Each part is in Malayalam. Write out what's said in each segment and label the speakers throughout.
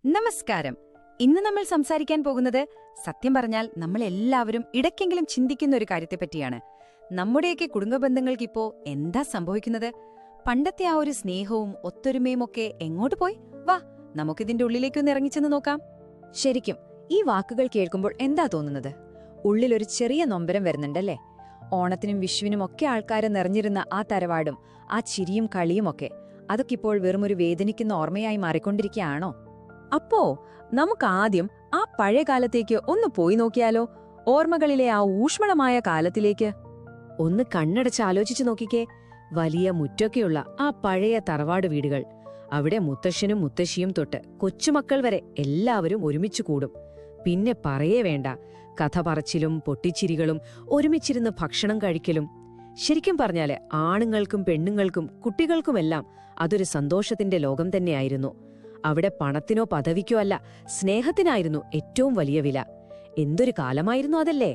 Speaker 1: നമസ്കാരം. ഇന്ന് നമ്മൾ സംസാരിക്കാൻ പോകുന്നത് സത്യം പറഞ്ഞാൽ നമ്മൾ എല്ലാവരും ഇടയ്ക്കെങ്കിലും ചിന്തിക്കുന്ന ഒരു കാര്യത്തെപ്പറ്റിയാണ്. നമ്മുടെയൊക്കെ കുടുംബ ബന്ധങ്ങൾക്കിപ്പോ എന്താ സംഭവിക്കുന്നത്? പണ്ടത്തെ ആ ഒരു സ്നേഹവും ഒത്തൊരുമയും ഒക്കെ എങ്ങോട്ട് പോയി? വാ, നമുക്കിതിന്റെ ഉള്ളിലേക്കൊന്ന് ഇറങ്ങിച്ചെന്ന് നോക്കാം.
Speaker 2: ശരിക്കും ഈ വാക്കുകൾ കേൾക്കുമ്പോൾ എന്താ തോന്നുന്നത്? ഉള്ളിലൊരു ചെറിയ നൊമ്പരം വരുന്നുണ്ടല്ലേ? ഓണത്തിനും വിഷുവിനും ഒക്കെ ആൾക്കാരെ നിറഞ്ഞിരുന്ന ആ തറവാടും ആ ചിരിയും കളിയുമൊക്കെ അതൊക്കെ ഇപ്പോൾ വെറുമൊരു വേദനിക്കുന്ന ഓർമ്മയായി മാറിക്കൊണ്ടിരിക്കുകയാണോ? അപ്പോ നമുക്കാദ്യം ആ പഴയ കാലത്തേക്ക് ഒന്ന് പോയി നോക്കിയാലോ? ഓർമ്മകളിലെ ആ ഊഷ്മളമായ കാലത്തിലേക്ക് ഒന്ന് കണ്ണടച്ച് ആലോചിച്ചു നോക്കിക്കേ. വലിയ മുറ്റൊക്കെയുള്ള ആ പഴയ തറവാട് വീടുകൾ, അവിടെ മുത്തശ്ശനും മുത്തശ്ശിയും തൊട്ട് കൊച്ചുമക്കൾ വരെ എല്ലാവരും ഒരുമിച്ചു കൂടും. പിന്നെ പറയേ വേണ്ട, കഥ പറച്ചിലും പൊട്ടിച്ചിരികളും ഒരുമിച്ചിരുന്ന് ഭക്ഷണം കഴിക്കലും. ശരിക്കും പറഞ്ഞാല് ആണുങ്ങൾക്കും പെണ്ണുങ്ങൾക്കും കുട്ടികൾക്കുമെല്ലാം അതൊരു സന്തോഷത്തിന്റെ ലോകം തന്നെയായിരുന്നു. അവിടെ പണത്തിനോ പദവിക്കോ അല്ല, സ്നേഹത്തിനായിരുന്നു ഏറ്റവും വലിയ വില. എന്തൊരു കാലമായിരുന്നു അതല്ലേ?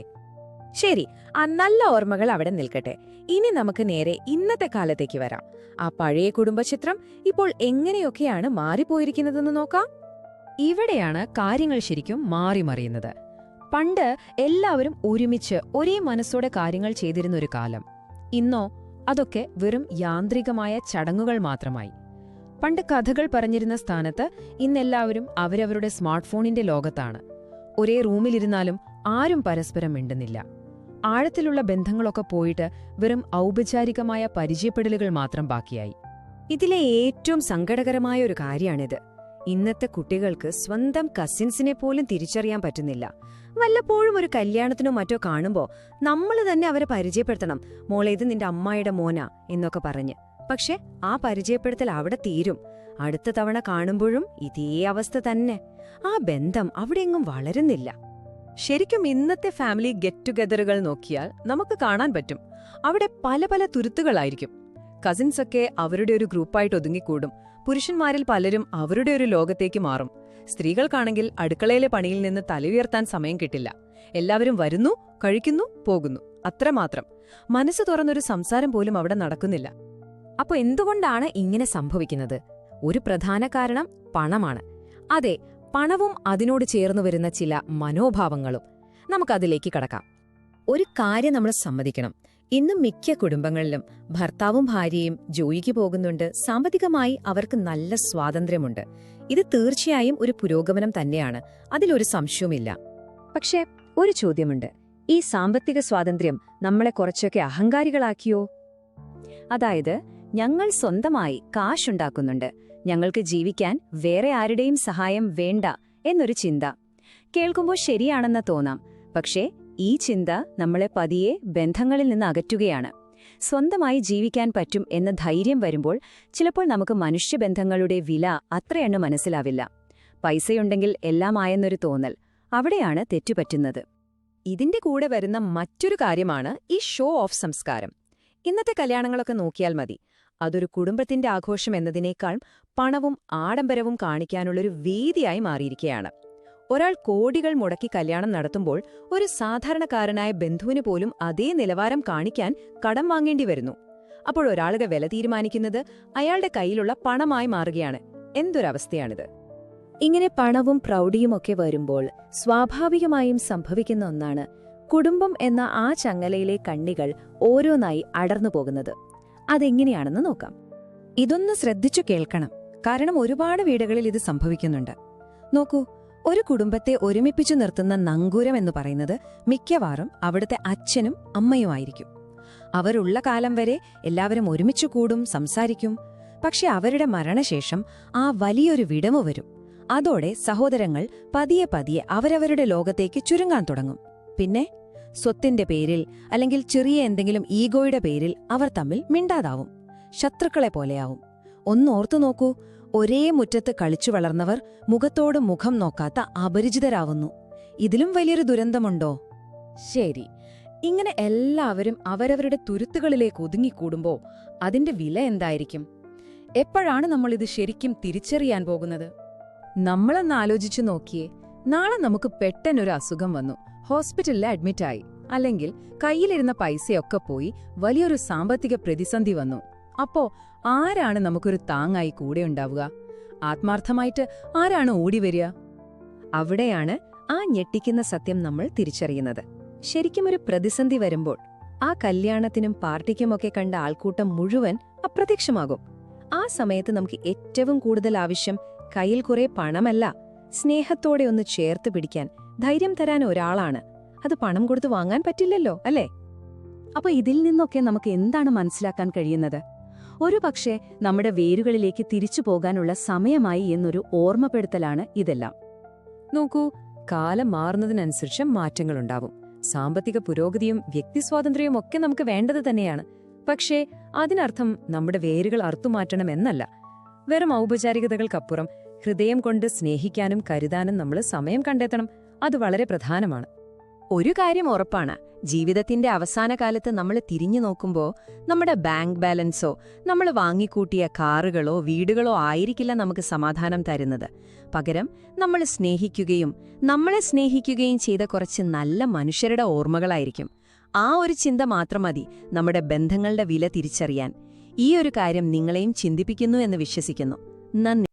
Speaker 2: ശരി, ആ നല്ല ഓർമ്മകൾ അവിടെ നിൽക്കട്ടെ. ഇനി നമുക്ക് നേരെ ഇന്നത്തെ കാലത്തേക്ക് വരാം. ആ പഴയ കുടുംബചിത്രം ഇപ്പോൾ എങ്ങനെയൊക്കെയാണ് മാറിപ്പോയിരിക്കുന്നതെന്ന് നോക്കാം. ഇവിടെയാണ് കാര്യങ്ങൾ ശരിക്കും മാറിമറിയുന്നത്. പണ്ട് എല്ലാവരും ഒരുമിച്ച് ഒരേ മനസ്സോടെ കാര്യങ്ങൾ ചെയ്തിരുന്നൊരു കാലം. ഇന്നോ അതൊക്കെ വെറും യാന്ത്രികമായ ചടങ്ങുകൾ മാത്രമായി. പണ്ട് കഥകൾ പറഞ്ഞിരുന്ന സ്ഥാനത്ത് ഇന്നെല്ലാവരും അവരവരുടെ സ്മാർട്ട് ഫോണിന്റെ ലോകത്താണ്. ഒരേ റൂമിലിരുന്നാലും ആരും പരസ്പരം മിണ്ടുന്നില്ല. ആഴത്തിലുള്ള ബന്ധങ്ങളൊക്കെ പോയിട്ട് വെറും ഔപചാരികമായ പരിചയപ്പെടലുകൾ മാത്രം ബാക്കിയായി. ഇതിലെ ഏറ്റവും സങ്കടകരമായ ഒരു കാര്യമാണിത്. ഇന്നത്തെ കുട്ടികൾക്ക് സ്വന്തം കസിൻസിനെ പോലും തിരിച്ചറിയാൻ പറ്റുന്നില്ല. വല്ലപ്പോഴും ഒരു കല്യാണത്തിനോ മറ്റോ കാണുമ്പോ നമ്മൾ തന്നെ അവരെ പരിചയപ്പെടുത്തണം. മോളെ, ഇത് നിന്റെ അമ്മായിയുടെ മോനാ എന്നൊക്കെ പറഞ്ഞ്. പക്ഷെ ആ പരിചയപ്പെടുത്തൽ അവിടെ തീരും. അടുത്ത തവണ കാണുമ്പോഴും ഇതേ അവസ്ഥ തന്നെ. ആ ബന്ധം അവിടെയെങ്ങും വളരുന്നില്ല. ശരിക്കും ഇന്നത്തെ ഫാമിലി ഗെറ്റ് ടുഗദറുകൾ നോക്കിയാൽ നമുക്ക് കാണാൻ പറ്റും. അവിടെ പല പല തുരുത്തുകളായിരിക്കും. കസിൻസൊക്കെ അവരുടെ ഒരു ഗ്രൂപ്പായിട്ട് ഒതുങ്ങിക്കൂടും. പുരുഷന്മാരിൽ പലരും അവരുടെ ഒരു ലോകത്തേക്ക് മാറും. സ്ത്രീകൾക്കാണെങ്കിൽ അടുക്കളയിലെ പണിയിൽ നിന്ന് തലയുയർത്താൻ സമയം കിട്ടില്ല. എല്ലാവരും വരുന്നു, കഴിക്കുന്നു, പോകുന്നു, അത്രമാത്രം. മനസ്സ് തുറന്നൊരു സംസാരം പോലും അവിടെ നടക്കുന്നില്ല. അപ്പൊ എന്തുകൊണ്ടാണ് ഇങ്ങനെ സംഭവിക്കുന്നത്? ഒരു പ്രധാന കാരണം പണമാണ്. അതെ, പണവും അതിനോട് ചേർന്നു വരുന്ന ചില മനോഭാവങ്ങളും. നമുക്കതിലേക്ക് കടക്കാം. ഒരു കാര്യം നമ്മൾ സമ്മതിക്കണം. ഇന്ന് മിക്ക കുടുംബങ്ങളിലും ഭർത്താവും ഭാര്യയും ജോലിക്ക് പോകുന്നുണ്ട്. സാമ്പത്തികമായി അവർക്ക് നല്ല സ്വാതന്ത്ര്യമുണ്ട്. ഇത് തീർച്ചയായും ഒരു പുരോഗമനം തന്നെയാണ്, അതിലൊരു സംശയവുമില്ല. പക്ഷേ ഒരു ചോദ്യമുണ്ട്. ഈ സാമ്പത്തിക സ്വാതന്ത്ര്യം നമ്മളെ കുറച്ചൊക്കെ അഹങ്കാരികളാക്കിയോ? അതായത്, ഞങ്ങൾ സ്വന്തമായി കാശുണ്ടാക്കുന്നുണ്ട്, ഞങ്ങൾക്ക് ജീവിക്കാൻ വേറെ ആരുടെയും സഹായം വേണ്ട എന്നൊരു ചിന്ത. കേൾക്കുമ്പോൾ ശരിയാണെന്ന് തോന്നാം. പക്ഷേ ഈ ചിന്ത നമ്മളെ പതിയെ ബന്ധങ്ങളിൽ നിന്ന് അകറ്റുകയാണ്. സ്വന്തമായി ജീവിക്കാൻ പറ്റും എന്ന ധൈര്യം വരുമ്പോൾ ചിലപ്പോൾ നമുക്ക് മനുഷ്യബന്ധങ്ങളുടെ വില അത്രയെണ്ണം മനസ്സിലാവില്ല. പൈസയുണ്ടെങ്കിൽ എല്ലാമായെന്നൊരു തോന്നൽ, അവിടെയാണ് തെറ്റുപറ്റുന്നത്. ഇതിന്റെ കൂടെ വരുന്ന മറ്റൊരു കാര്യമാണ് ഈ ഷോ ഓഫ് സംസ്കാരം. ഇന്നത്തെ കല്യാണങ്ങളൊക്കെ നോക്കിയാൽ മതി. അതൊരു കുടുംബത്തിന്റെ ആഘോഷം എന്നതിനേക്കാൾ പണവും ആഡംബരവും കാണിക്കാനുള്ളൊരു വേദിയായി മാറിയിരിക്കുകയാണ്. ഒരാൾ കോടികൾ മുടക്കി കല്യാണം നടത്തുമ്പോൾ ഒരു സാധാരണക്കാരനായ ബന്ധുവിന് പോലും അതേ നിലവാരം കാണിക്കാൻ കടം വാങ്ങേണ്ടി വരുന്നു. അപ്പോൾ ഒരാളുടെ വില തീരുമാനിക്കുന്നത് അയാളുടെ കയ്യിലുള്ള പണമായി മാറുകയാണ്. എന്തൊരവസ്ഥയാണിത്! ഇങ്ങനെ പണവും പ്രൗഢിയുമൊക്കെ വരുമ്പോൾ സ്വാഭാവികമായും സംഭവിക്കുന്ന ഒന്നാണ്, കുടുംബം എന്ന ആ ചങ്ങലയിലെ കണ്ണികൾ ഓരോന്നായി അടർന്നു പോകുന്നത്. അതെങ്ങനെയാണെന്ന് നോക്കാം. ഇതൊന്ന് ശ്രദ്ധിച്ചു കേൾക്കണം, കാരണം ഒരുപാട് വീടുകളിൽ ഇത് സംഭവിക്കുന്നുണ്ട്. നോക്കൂ, ഒരു കുടുംബത്തെ ഒരുമിപ്പിച്ചു നിർത്തുന്ന നങ്കൂരം എന്ന് പറയുന്നത് മിക്കവാറും അവിടുത്തെ അച്ഛനും അമ്മയുമായിരിക്കും. അവരുള്ള കാലം വരെ എല്ലാവരും ഒരുമിച്ചു കൂടും, സംസാരിക്കും. പക്ഷെ അവരുടെ മരണശേഷം ആ വലിയൊരു വിടവ് വരും. അതോടെ സഹോദരങ്ങൾ പതിയെ പതിയെ അവരവരുടെ ലോകത്തേക്ക് ചുരുങ്ങാൻ തുടങ്ങും. പിന്നെ സ്വത്തിന്റെ പേരിൽ അല്ലെങ്കിൽ ചെറിയ എന്തെങ്കിലും ഈഗോയുടെ പേരിൽ അവർ തമ്മിൽ മിണ്ടാതാവും, ശത്രുക്കളെ പോലെയാവും. ഒന്നോർത്തു നോക്കൂ, ഒരേ മുറ്റത്ത് കളിച്ചു വളർന്നവർ മുഖത്തോട് മുഖം നോക്കാത്ത അപരിചിതരാവുന്നു. ഇതിലും വലിയൊരു ദുരന്തമുണ്ടോ? ശരി, ഇങ്ങനെ എല്ലാവരും അവരവരുടെ തുരുത്തുകളിലേക്ക് ഒതുങ്ങിക്കൂടുമ്പോ അതിന്റെ വില എന്തായിരിക്കും? എപ്പോഴാണ് നമ്മളിത് ശരിക്കും തിരിച്ചറിയാൻ പോകുന്നത്? നമ്മളൊന്ന് ആലോചിച്ചു നോക്കിയേ. നാളെ നമുക്ക് പെട്ടെന്നൊരു അസുഖം വന്നു, ഹോസ്പിറ്റലിൽ അഡ്മിറ്റായി, അല്ലെങ്കിൽ കയ്യിലിരുന്ന പൈസയൊക്കെ പോയി വലിയൊരു സാമ്പത്തിക പ്രതിസന്ധി വന്നു. അപ്പോ ആരാണ് നമുക്കൊരു താങ്ങായി കൂടെയുണ്ടാവുക?
Speaker 3: ആത്മാർത്ഥമായിട്ട് ആരാണ് ഓടിവരിക?
Speaker 1: അവിടെയാണ് ആ ഞെട്ടിക്കുന്ന സത്യം നമ്മൾ തിരിച്ചറിയുന്നത്. ശരിക്കും ഒരു പ്രതിസന്ധി വരുമ്പോൾ ആ കല്യാണത്തിനും പാർട്ടിക്കുമൊക്കെ കണ്ട ആൾക്കൂട്ടം മുഴുവൻ അപ്രത്യക്ഷമാകും. ആ സമയത്ത് നമുക്ക് ഏറ്റവും കൂടുതൽ ആവശ്യം കയ്യിൽ കുറെ പണമല്ല, സ്നേഹത്തോടെ ഒന്ന് ചേർത്ത് പിടിക്കാൻ ധൈര്യം തരാൻ ഒരാളാണ്. അത് പണം കൊടുത്ത് വാങ്ങാൻ പറ്റില്ലല്ലോ, അല്ലേ?
Speaker 3: അപ്പൊ ഇതിൽ നിന്നൊക്കെ നമുക്ക് എന്താണ് മനസ്സിലാക്കാൻ കഴിയുന്നത്? ഒരുപക്ഷെ നമ്മുടെ വേരുകളിലേക്ക് തിരിച്ചു പോകാനുള്ള സമയമായി എന്നൊരു ഓർമ്മപ്പെടുത്തലാണ് ഇതെല്ലാം.
Speaker 2: നോക്കൂ, കാലം മാറുന്നതിനനുസരിച്ച് മാറ്റങ്ങളുണ്ടാവും. സാമ്പത്തിക പുരോഗതിയും വ്യക്തിസ്വാതന്ത്ര്യവും ഒക്കെ നമുക്ക് വേണ്ടത് തന്നെയാണ്. പക്ഷേ അതിനർത്ഥം നമ്മുടെ വേരുകൾ അറുത്തുമാറ്റണമെന്നല്ല. വെറും ഔപചാരികതകൾക്കപ്പുറം ഹൃദയം കൊണ്ട് സ്നേഹിക്കാനും കരുതാനും നമ്മൾ സമയം കണ്ടെത്തണം. അത് വളരെ പ്രധാനമാണ്.
Speaker 1: ഒരു കാര്യം ഉറപ്പാണ്, ജീവിതത്തിന്റെ അവസാന കാലത്ത് നമ്മൾ തിരിഞ്ഞു നോക്കുമ്പോൾ നമ്മുടെ ബാങ്ക് ബാലൻസോ നമ്മൾ വാങ്ങിക്കൂട്ടിയ കാറുകളോ വീടുകളോ ആയിരിക്കില്ല നമുക്ക് സമാധാനം തരുന്നത്. പകരം നമ്മൾ സ്നേഹിക്കുകയും നമ്മളെ സ്നേഹിക്കുകയും ചെയ്ത കുറച്ച് നല്ല മനുഷ്യരുടെ ഓർമ്മകളായിരിക്കും. ആ ഒരു ചിന്ത മാത്രം മതി നമ്മുടെ ബന്ധങ്ങളുടെ വില തിരിച്ചറിയാൻ. ഈ ഒരു കാര്യം നിങ്ങളെയും ചിന്തിപ്പിക്കുന്നു എന്ന് വിശ്വസിക്കുന്നു. നന്ദി.